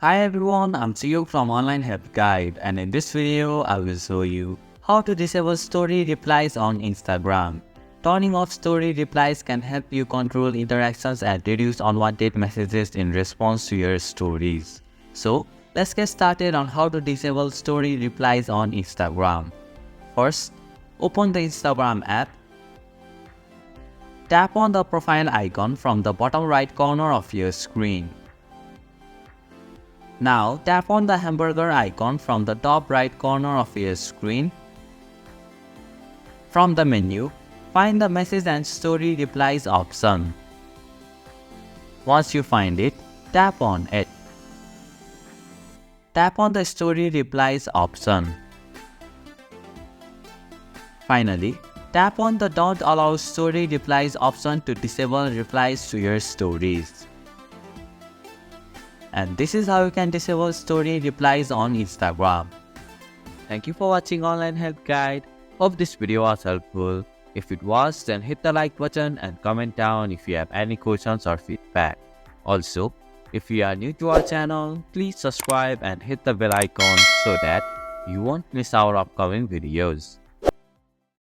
Hi everyone, I'm Siyuk from Online Help Guide, and in this video I will show you how to disable story replies on Instagram. Turning off story replies can help you control interactions and reduce unwanted messages in response to your stories. So let's get started on how to disable story replies on Instagram. First, open the Instagram app. Tap on the profile icon from the bottom right corner of your screen. Now tap on the hamburger icon from the top right corner of your screen. From the menu, find the message and story replies option. Once you find it, tap on it. Tap on the story replies option. Finally, tap on the Don't Allow Story Replies option to disable replies to your stories. And this is how you can disable story replies on Instagram. Thank you for watching Online Help Guide. Hope this video was helpful. If it was, then hit the like button and comment down if you have any questions or feedback. Also, if you are new to our channel, please subscribe and hit the bell icon so that you won't miss our upcoming videos.